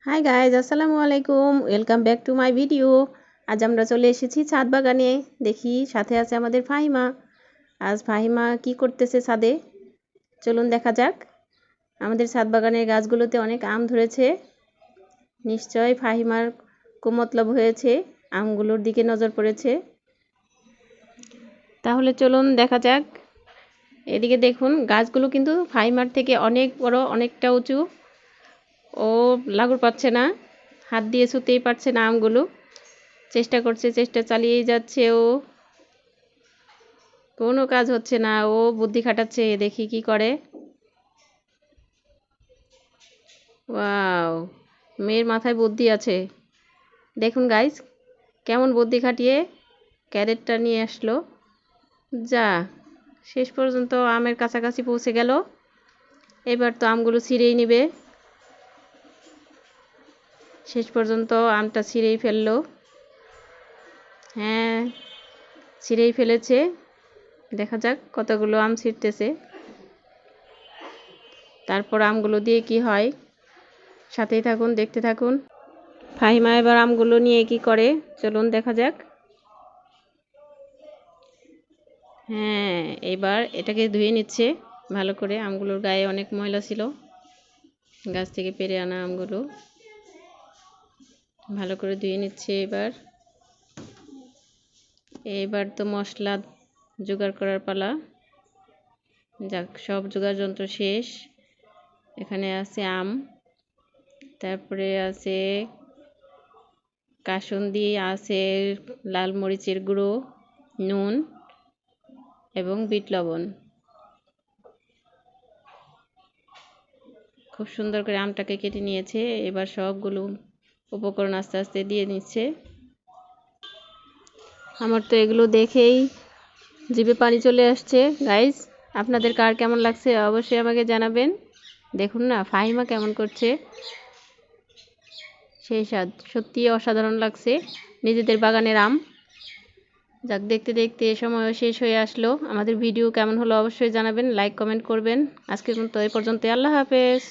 Hi guys, আসসালামু আলাইকুম। Welcome back to my video. আজ আমরা চলে এসেছি ছাদ বাগানে। দেখি সাথে আছে আমাদের ফাহিমা। আজ ফাহিমা কি করতেছে ছাদে, চলুন দেখা যাক। আমাদের ছাদ বাগানের গাছগুলোতে অনেক আম ধরেছে। নিশ্চয় ফাহিমার কুমতলব হয়েছে, আমগুলোর দিকে নজর পড়েছে। তাহলে চলুন দেখা যাক। এদিকে দেখুন, গাছগুলো কিন্তু ফাহিমার থেকে অনেক বড়, অনেকটা উঁচু। ও লাগুর পাচ্ছে না, হাত দিয়ে ছুঁতেই পারছে না আমগুলো। চেষ্টা করছে, চেষ্টা চালিয়েই যাচ্ছে। ও কোনো কাজ হচ্ছে না, ও বুদ্ধি খাটাচ্ছে। দেখি কি করে। ওয়াও, মেয়ের মাথায় বুদ্ধি আছে। দেখুন গাইস, কেমন বুদ্ধি খাটিয়ে ক্যারেটটা নিয়ে আসলো। যা, শেষ পর্যন্ত আমের কাছাকাছি পৌঁছে গেল। এবার তো আমগুলো ছিঁড়েই নিবে। শেষ পর্যন্ত আমটা ছিঁড়েই ফেললো। হ্যাঁ, ছিঁড়েই ফেলেছে। দেখা যাক কতগুলো আম ছিঁড়তেছে, তারপর আমগুলো দিয়ে কি হয়। সাথেই থাকুন, দেখতে থাকুন। ফাহিমা এবার আমগুলো নিয়ে কি করে, চলুন দেখা যাক। হ্যাঁ, এবার এটাকে ধুয়ে নিচ্ছে ভালো করে। আমগুলোর গায়ে অনেক ময়লা ছিল, গাছ থেকে পেড়ে আনা আমগুলো ভালো করে ধুয়ে নিচ্ছে। এবার তো মশলা জোগাড় করার পালা। যাক, সব জোগাড় যন্ত্র শেষ। এখানে আছে আম, তারপরে আছে কাসুন্দি, আছে লাল মরিচের গুঁড়ো, নুন এবং বিট লবণ। খুব সুন্দর করে আমটাকে কেটে নিয়েছে। এবার সবগুলো উপকরণ আস্তে আস্তে দিয়ে নিচ্ছে। আমার তো এগুলো দেখেই জিভে পানি চলে আসছে। গাইস, আপনাদের কার কেমন লাগছে অবশ্যই আমাকে জানাবেন। দেখুন না ফাহিমা কেমন করছে, সেই স্বাদ। সত্যি অসাধারণ লাগছে নিজেদের বাগানের আম। যাক, দেখতে দেখতে এ সময়ও শেষ হয়ে আসলো। আমাদের ভিডিও কেমন হলো অবশ্যই জানাবেন, লাইক কমেন্ট করবেন। আজকের মতো এ পর্যন্ত, আল্লাহ হাফেজ।